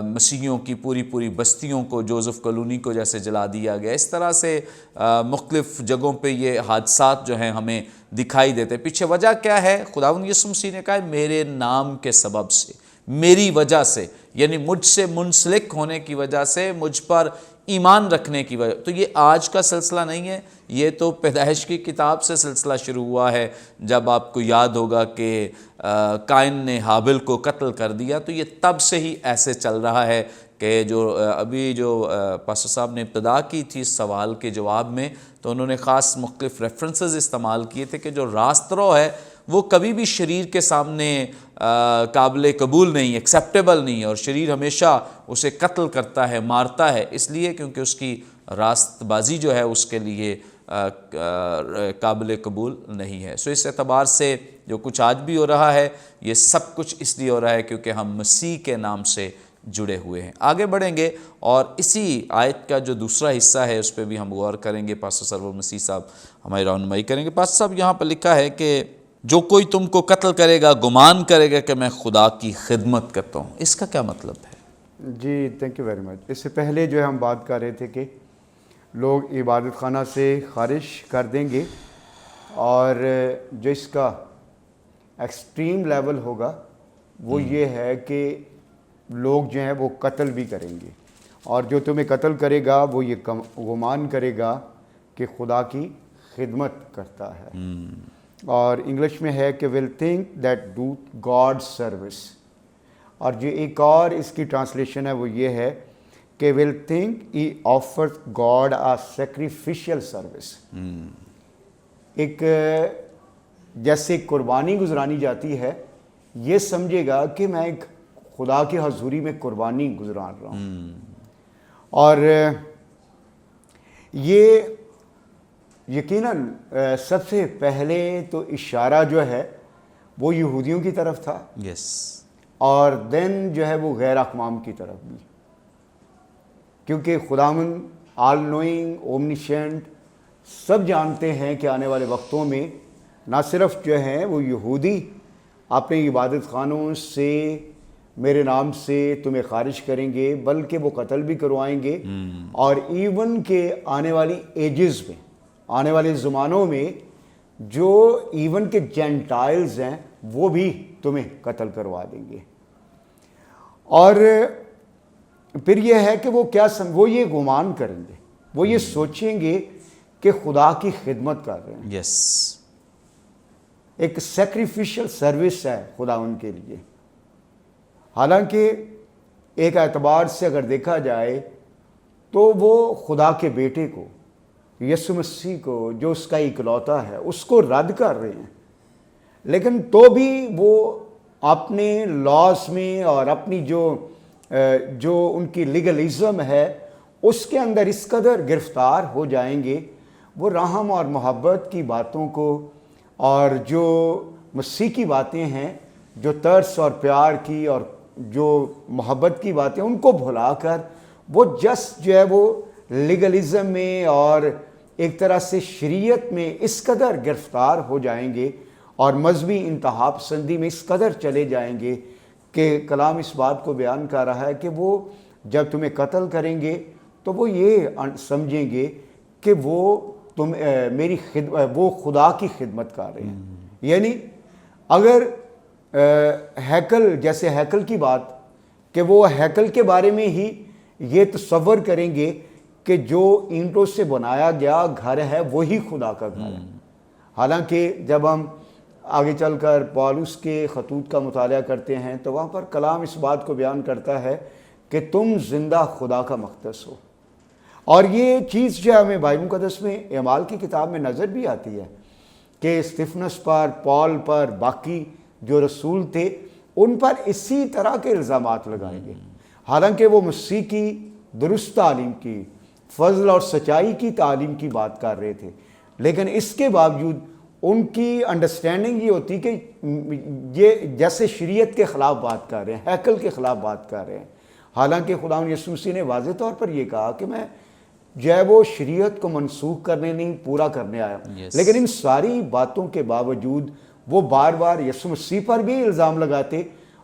مسیحیوں کی پوری بستیوں کو, جوزف کالونی کو جیسے جلا دیا گیا, اس طرح سے مختلف جگہوں پہ یہ حادثات جو ہیں ہمیں دکھائی دیتے. پیچھے وجہ کیا ہے؟ خداوند یسوع مسیح نے کہا ہے میرے نام کے سبب سے, میری وجہ سے, یعنی مجھ سے منسلک ہونے کی وجہ سے, مجھ پر ایمان رکھنے کی وجہ. تو یہ آج کا سلسلہ نہیں ہے, یہ تو پیدائش کی کتاب سے سلسلہ شروع ہوا ہے. جب آپ کو یاد ہوگا کہ قائن نے حابل کو قتل کر دیا, تو یہ تب سے ہی ایسے چل رہا ہے کہ جو ابھی جو پاسٹر صاحب نے ابتدا کی تھی اس سوال کے جواب میں, تو انہوں نے خاص مختلف ریفرنسز استعمال کیے تھے کہ جو راست رو ہے وہ کبھی بھی شریر کے سامنے قابل قبول نہیں, ایکسیپٹیبل نہیں, اور شریر ہمیشہ اسے قتل کرتا ہے, مارتا ہے, اس لیے کیونکہ اس کی راست بازی جو ہے اس کے لیے قابل قبول نہیں ہے. اس اعتبار سے جو کچھ آج بھی ہو رہا ہے یہ سب کچھ اس لیے ہو رہا ہے کیونکہ ہم مسیح کے نام سے جڑے ہوئے ہیں. آگے بڑھیں گے اور اسی آیت کا جو دوسرا حصہ ہے اس پہ بھی ہم غور کریں گے. پاسٹر سرور مسیح صاحب ہماری رہنمائی کریں گے. پاسٹر صاحب یہاں پر لکھا ہے کہ جو کوئی تم کو قتل کرے گا گمان کرے گا کہ میں خدا کی خدمت کرتا ہوں. اس کا کیا مطلب ہے؟ جی تھینک یو ویری مچ. اس سے پہلے جو ہے ہم بات کر رہے تھے کہ لوگ عبادت خانہ سے خارج کر دیں گے, اور جو اس کا ایکسٹریم لیول ہوگا وہ یہ ہے کہ لوگ جو ہیں وہ قتل بھی کریں گے, اور جو تمہیں قتل کرے گا وہ یہ گمان کرے گا کہ خدا کی خدمت کرتا ہے. اور انگلش میں ہے کہ will think that do God service, اور جو ایک اور اس کی ٹرانسلیشن ہے وہ یہ ہے کہ will think he offer God a sacrificial service. ایک جیسے قربانی گزرانی جاتی ہے, یہ سمجھے گا کہ میں ایک خدا کی حضوری میں قربانی گزران رہا ہوں. اور یہ یقیناً سب سے پہلے تو اشارہ جو ہے وہ یہودیوں کی طرف تھا, اور دین جو ہے وہ غیر اقوام کی طرف بھی, کیونکہ خداوند آل نوئنگ, اومنیشنٹ, سب جانتے ہیں کہ آنے والے وقتوں میں نہ صرف جو ہیں وہ یہودی اپنے عبادت خانوں سے میرے نام سے تمہیں خارج کریں گے، بلکہ وہ قتل بھی کروائیں گے، اور ایون کہ آنے والی ایجز میں، آنے والے زمانوں میں جو ایون کے جینٹائلز ہیں وہ بھی تمہیں قتل کروا دیں گے۔ اور پھر یہ ہے کہ وہ وہ یہ گمان کریں گے، وہ یہ سوچیں گے کہ خدا کی خدمت کر رہے ہیں۔ یس، ایک سیکریفیشل سروس ہے خدا ان کے لیے۔ حالانکہ ایک اعتبار سے اگر دیکھا جائے تو وہ خدا کے بیٹے کو، یسوع مسیح کو، جو اس کا اکلوتا ہے، اس کو رد کر رہے ہیں، لیکن تو بھی وہ اپنے لاس میں اور اپنی جو ان کی لیگلزم ہے اس کے اندر اس قدر گرفتار ہو جائیں گے، وہ رحم اور محبت کی باتوں کو اور جو مسیح کی باتیں ہیں، جو ترس اور پیار کی اور جو محبت کی باتیں، ان کو بھلا کر وہ جسٹ جو ہے وہ لیگلزم میں اور ایک طرح سے شریعت میں اس قدر گرفتار ہو جائیں گے اور مذہبی انتہا پسندی میں اس قدر چلے جائیں گے کہ کلام اس بات کو بیان کر رہا ہے کہ وہ جب تمہیں قتل کریں گے تو وہ یہ سمجھیں گے کہ وہ خدا کی خدمت کر رہے ہیں۔ یعنی اگر ہیکل، جیسے ہیکل کی بات، کہ وہ ہیکل کے بارے میں ہی یہ تصور کریں گے کہ جو اینٹوں سے بنایا گیا گھر ہے وہی خدا کا گھر ہے۔ حالانکہ جب ہم آگے چل کر پالوس کے خطوط کا مطالعہ کرتے ہیں تو وہاں پر کلام اس بات کو بیان کرتا ہے کہ تم زندہ خدا کا مقدس ہو۔ اور یہ چیز جو ہمیں بائبل مقدس میں اعمال کی کتاب میں نظر بھی آتی ہے کہ استفنس پر، پال پر، باقی جو رسول تھے ان پر اسی طرح کے الزامات لگائے گئے، حالانکہ وہ مسیح کی درست تعلیم کی، فضل اور سچائی کی تعلیم کی بات کر رہے تھے، لیکن اس کے باوجود ان کی انڈرسٹینڈنگ یہ ہوتی کہ یہ جیسے شریعت کے خلاف بات کر رہے ہیں، ہیکل کے خلاف بات کر رہے ہیں، حالانکہ خدا یسوع مسیح نے واضح طور پر یہ کہا کہ میں جو ہے وہ شریعت کو منسوخ کرنے نہیں، پورا کرنے آیا ہوں۔ لیکن ان ساری باتوں کے باوجود وہ بار بار یسوع مسیح پر بھی الزام لگاتے،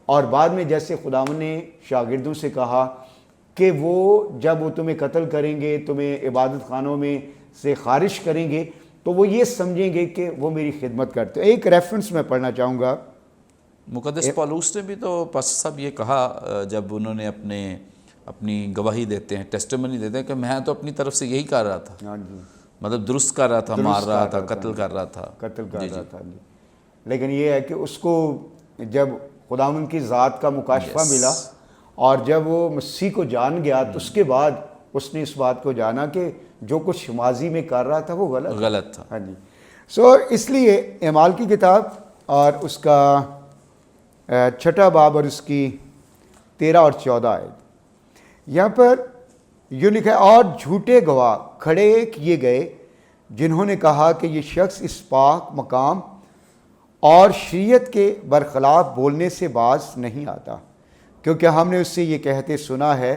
اور بعد میں جیسے خداوند نے شاگردوں سے کہا کہ وہ جب وہ تمہیں قتل کریں گے، تمہیں عبادت خانوں میں سے خارج کریں گے، تو وہ یہ سمجھیں گے کہ وہ میری خدمت کرتے ہیں۔ ایک ریفرنس میں پڑھنا چاہوں گا۔ مقدس پالوس نے بھی تو پاسٹر صاحب یہ کہا جب انہوں نے اپنی گواہی دیتے ہیں، ٹیسٹیمنی دیتے ہیں کہ میں تو اپنی طرف سے یہی کر رہا تھا، ہاں جی، مطلب درست کر رہا تھا، مار رہا تھا، قتل کر رہا تھا، رہا تھا جی۔ لیکن یہ ہے کہ اس کو جب خداوند کی ذات کا مکاشفہ ملا اور جب وہ مسیح کو جان گیا تو اس کے بعد اس نے اس بات کو جانا کہ جو کچھ ماضی میں کر رہا تھا وہ غلط تھا۔ ہاں جی، اس لیے اعمال کی کتاب اور اس کا 6 باب اور اس کی 13 اور 14 آیت، یہاں پر یوں لکھا ہے، اور جھوٹے گواہ کھڑے کیے گئے جنہوں نے کہا کہ یہ شخص اس پاک مقام اور شریعت کے برخلاف بولنے سے باز نہیں آتا، کیونکہ ہم نے اس سے یہ کہتے سنا ہے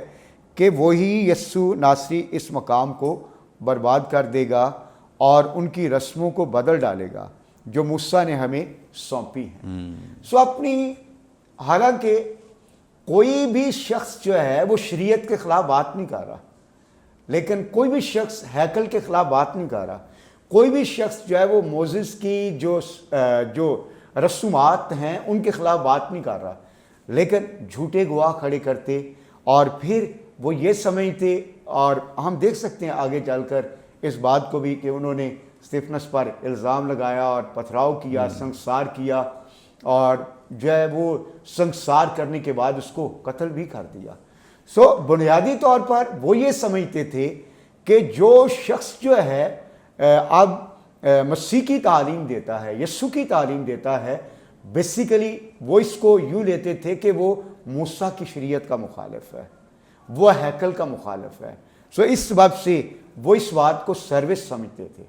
کہ وہی یسوع ناصری اس مقام کو برباد کر دے گا اور ان کی رسموں کو بدل ڈالے گا جو موسیٰ نے ہمیں سونپی ہیں۔ اپنی حالانکہ کوئی بھی شخص جو ہے وہ شریعت کے خلاف بات نہیں کر رہا، لیکن کوئی بھی شخص ہیکل کے خلاف بات نہیں کر رہا، کوئی بھی شخص جو ہے وہ موسیٰ کی جو رسومات ہیں ان کے خلاف بات نہیں کر رہا، لیکن جھوٹے گواہ کھڑے کرتے اور پھر وہ یہ سمجھتے، اور ہم دیکھ سکتے ہیں آگے چل کر اس بات کو بھی کہ انہوں نے استفنس پر الزام لگایا اور پتھراؤ کیا، سنگسار کیا، اور جو ہے وہ سنگسار کرنے کے بعد اس کو قتل بھی کر دیا۔ بنیادی طور پر وہ یہ سمجھتے تھے کہ جو شخص جو ہے اب مسیح کی تعلیم دیتا ہے، یسوع کی تعلیم دیتا ہے، بیسیکلی وہ اس کو یوں لیتے تھے کہ وہ موسیٰ کی شریعت کا مخالف ہے، وہ ہیکل کا مخالف ہے۔ اس سبب سے وہ اس بات کو سروس سمجھتے تھے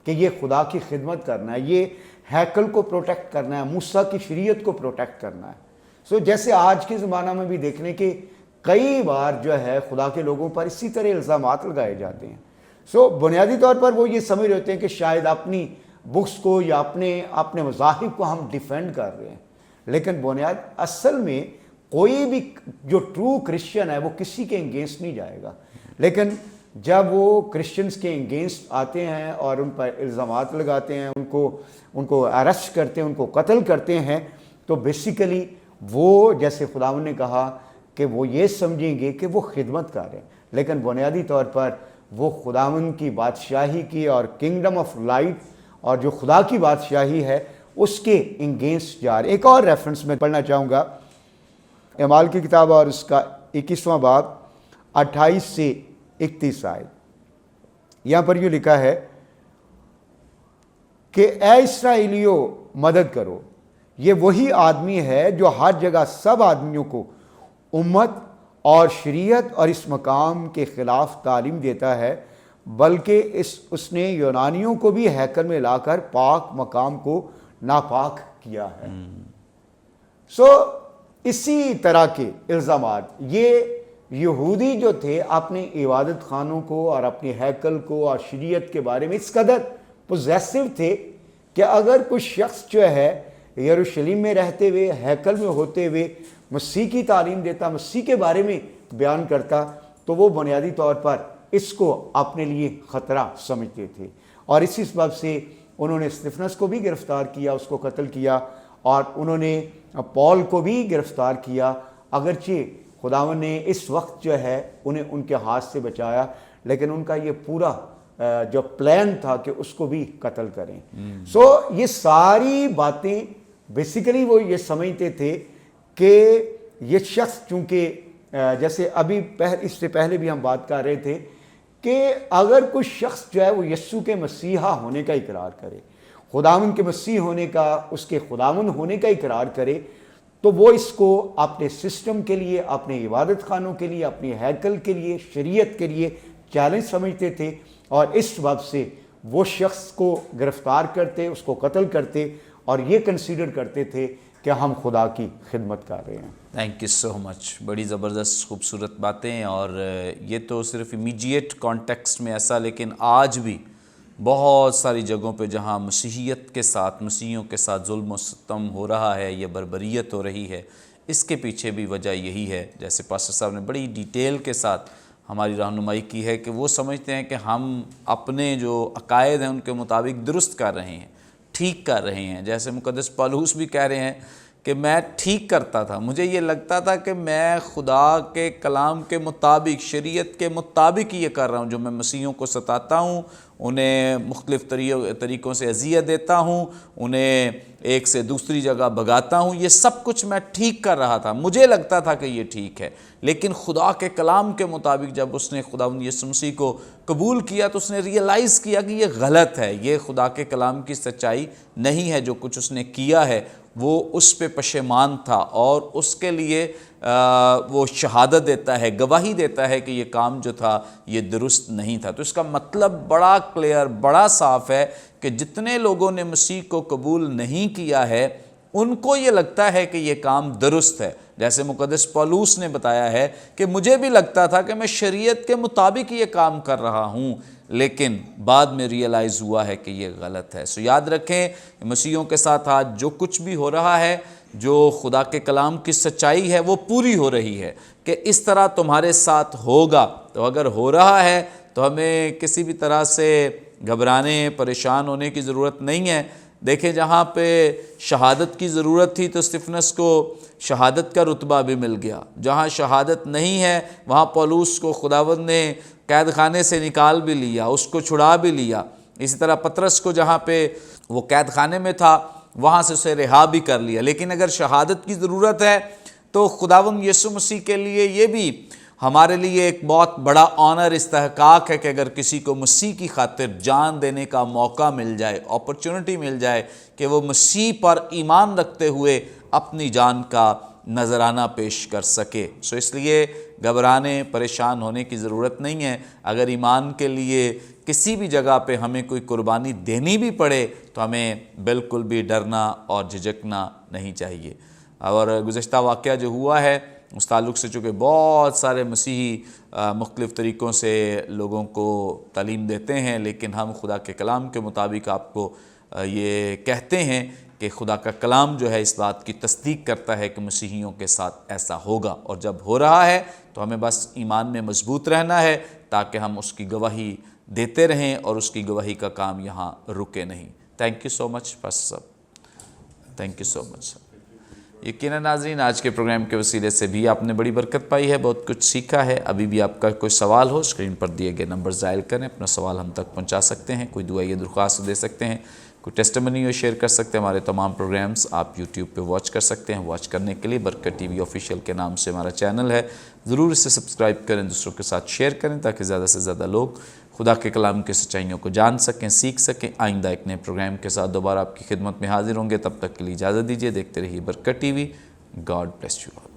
کہ یہ خدا کی خدمت کرنا ہے، یہ ہیکل کو پروٹیکٹ کرنا ہے، موسیٰ کی شریعت کو پروٹیکٹ کرنا ہے۔ جیسے آج کے زمانہ میں بھی دیکھنے کے کئی بار جو ہے خدا کے لوگوں پر اسی طرح الزامات لگائے جاتے ہیں۔ سو بنیادی طور پر وہ یہ سمجھ رہے ہوتے ہیں کہ شاید اپنی بکس کو یا اپنے مذاہب کو ہم ڈیفینڈ کر رہے ہیں، لیکن بنیاد اصل میں کوئی بھی جو ٹرو کرسچن ہے وہ کسی کے انگینسٹ نہیں جائے گا، لیکن جب وہ کرسچنز کے انگینسٹ آتے ہیں اور ان پر الزامات لگاتے ہیں، ان کو اریسٹ کرتے ہیں، ان کو قتل کرتے ہیں، تو بیسیکلی وہ جیسے خداوند نے کہا کہ وہ یہ سمجھیں گے کہ وہ خدمت کر رہے ہیں، لیکن بنیادی طور پر وہ خداوند کی بادشاہی کی اور کنگڈم آف لائٹ اور جو خدا کی بادشاہی ہے اس کے انگینسٹ جا رہے ہیں۔ ایک اور ریفرنس میں پڑھنا چاہوں گا، اعمال کی کتاب اور اس کا 21واں باب 28 سے 31 آیت۔ یہاں پر یہ لکھا ہے کہ اے اسرائیلیوں مدد کرو، یہ وہی آدمی ہے جو ہر جگہ سب آدمیوں کو امت اور شریعت اور اس مقام کے خلاف تعلیم دیتا ہے، بلکہ اس نے یونانیوں کو بھی ہیکل میں لا کر پاک مقام کو ناپاک کیا ہے۔ سو اسی طرح کے الزامات یہ یہودی جو تھے اپنے عبادت خانوں کو اور اپنے ہیکل کو اور شریعت کے بارے میں اس قدر پوزیسو تھے کہ اگر کوئی شخص جو ہے یروشلم میں رہتے ہوئے ہیکل میں ہوتے ہوئے مسیح کی تعلیم دیتا، مسیح کے بارے میں بیان کرتا، تو وہ بنیادی طور پر اس کو اپنے لیے خطرہ سمجھتے تھے، اور اسی سبب سے انہوں نے استفنس کو بھی گرفتار کیا، اس کو قتل کیا، اور انہوں نے پال کو بھی گرفتار کیا، اگرچہ خداوند نے اس وقت جو ہے انہیں ان کے ہاتھ سے بچایا، لیکن ان کا یہ پورا جو پلان تھا کہ اس کو بھی قتل کریں۔ سو یہ ساری باتیں بیسیکلی وہ یہ سمجھتے تھے کہ یہ شخص چونکہ جیسے ابھی اس سے پہلے بھی ہم بات کر رہے تھے کہ اگر کوئی شخص جو ہے وہ یسوع کے مسیحا ہونے کا اقرار کرے، خداوند کے مسیح ہونے کا، اس کے خداوند ہونے کا اقرار کرے، تو وہ اس کو اپنے سسٹم کے لیے، اپنے عبادت خانوں کے لیے، اپنے ہیکل کے لیے، شریعت کے لیے چیلنج سمجھتے تھے، اور اس سبب سے وہ شخص کو گرفتار کرتے، اس کو قتل کرتے، اور یہ کنسیڈر کرتے تھے کہ ہم خدا کی خدمت کر رہے ہیں۔ تھینک یو سو مچ، بڑی زبردست خوبصورت باتیں، اور یہ تو صرف امیجیٹ کانٹیکسٹ میں ایسا، لیکن آج بھی بہت ساری جگہوں پہ جہاں مسیحیت کے ساتھ، مسیحیوں کے ساتھ ظلم و ستم ہو رہا ہے یا بربریت ہو رہی ہے، اس کے پیچھے بھی وجہ یہی ہے، جیسے پاسٹر صاحب نے بڑی ڈیٹیل کے ساتھ ہماری رہنمائی کی ہے کہ وہ سمجھتے ہیں کہ ہم اپنے جو عقائد ہیں ان کے مطابق درست کر رہے ہیں، ٹھیک کر رہے ہیں۔ جیسے مقدس پالوس بھی کہہ رہے ہیں کہ میں ٹھیک کرتا تھا، مجھے یہ لگتا تھا کہ میں خدا کے کلام کے مطابق، شریعت کے مطابق یہ کر رہا ہوں، جو میں مسیحیوں کو ستاتا ہوں، انہیں مختلف طریقوں سے اذیت دیتا ہوں، انہیں ایک سے دوسری جگہ بھگاتا ہوں، یہ سب کچھ میں ٹھیک کر رہا تھا، مجھے لگتا تھا کہ یہ ٹھیک ہے، لیکن خدا کے کلام کے مطابق جب اس نے خداوند یسوع مسیح کو قبول کیا تو اس نے ریئلائز کیا کہ یہ غلط ہے، یہ خدا کے کلام کی سچائی نہیں ہے، جو کچھ اس نے کیا ہے وہ اس پہ پشیمان تھا، اور اس کے لیے وہ شہادت دیتا ہے، گواہی دیتا ہے کہ یہ کام جو تھا یہ درست نہیں تھا۔ تو اس کا مطلب بڑا کلیئر، بڑا صاف ہے کہ جتنے لوگوں نے مسیح کو قبول نہیں کیا ہے ان کو یہ لگتا ہے کہ یہ کام درست ہے، جیسے مقدس پولوس نے بتایا ہے کہ مجھے بھی لگتا تھا کہ میں شریعت کے مطابق یہ کام کر رہا ہوں، لیکن بعد میں ریئلائز ہوا ہے کہ یہ غلط ہے۔ سو یاد رکھیں مسیحیوں کے ساتھ آج جو کچھ بھی ہو رہا ہے، جو خدا کے کلام کی سچائی ہے وہ پوری ہو رہی ہے کہ اس طرح تمہارے ساتھ ہوگا، تو اگر ہو رہا ہے تو ہمیں کسی بھی طرح سے گھبرانے، پریشان ہونے کی ضرورت نہیں ہے۔ دیکھیں جہاں پہ شہادت کی ضرورت تھی تو استفنس کو شہادت کا رتبہ بھی مل گیا، جہاں شہادت نہیں ہے وہاں پولوس کو خداوند نے قید خانے سے نکال بھی لیا، اس کو چھڑا بھی لیا۔ اسی طرح پطرس کو جہاں پہ وہ قید خانے میں تھا وہاں سے اسے رہا بھی کر لیا۔ لیکن اگر شہادت کی ضرورت ہے تو خداوند یسوع مسیح کے لیے یہ بھی ہمارے لیے ایک بہت بڑا آنر، استحقاق ہے کہ اگر کسی کو مسیح کی خاطر جان دینے کا موقع مل جائے، اپرچونٹی مل جائے کہ وہ مسیح پر ایمان رکھتے ہوئے اپنی جان کا نذرانہ پیش کر سکے۔ سو اس لیے گھبرانے، پریشان ہونے کی ضرورت نہیں ہے۔ اگر ایمان کے لیے کسی بھی جگہ پہ ہمیں کوئی قربانی دینی بھی پڑے تو ہمیں بالکل بھی ڈرنا اور جھجکنا نہیں چاہیے۔ اور گزشتہ واقعہ جو ہوا ہے اس تعلق سے چونکہ بہت سارے مسیحی مختلف طریقوں سے لوگوں کو تعلیم دیتے ہیں، لیکن ہم خدا کے کلام کے مطابق آپ کو یہ کہتے ہیں کہ خدا کا کلام جو ہے اس بات کی تصدیق کرتا ہے کہ مسیحیوں کے ساتھ ایسا ہوگا، اور جب ہو رہا ہے تو ہمیں بس ایمان میں مضبوط رہنا ہے تاکہ ہم اس کی گواہی دیتے رہیں اور اس کی گواہی کا کام یہاں رکے نہیں۔ Thank you so much pastor صاحب، تھینک یو سو مچ۔ یقیناً ناظرین، آج کے پروگرام کے وسیلے سے بھی آپ نے بڑی برکت پائی ہے، بہت کچھ سیکھا ہے۔ ابھی بھی آپ کا کوئی سوال ہو، اسکرین پر دیے گئے نمبر ڈائل کریں، اپنا سوال ہم تک پہنچا سکتے ہیں، کوئی دعائیہ درخواست دے سکتے ہیں، کوئی ٹیسٹیمنی ہو شیئر کر سکتے ہیں۔ ہمارے تمام پروگرامز آپ یوٹیوب پہ واچ کر سکتے ہیں۔ واچ کرنے کے لیے برکت ٹی وی آفیشیل کے نام سے ہمارا چینل ہے، ضرور اسے سبسکرائب کریں، دوسروں کے ساتھ شیئر کریں تاکہ زیادہ سے زیادہ لوگ خدا کے کلام کی سچائیوں کو جان سکیں، سیکھ سکیں۔ آئندہ ایک نئے پروگرام کے ساتھ دوبارہ آپ کی خدمت میں حاضر ہوں گے، تب تک کے لیے اجازت دیجیے۔ دیکھتے رہیے برکت T V. God bless you all.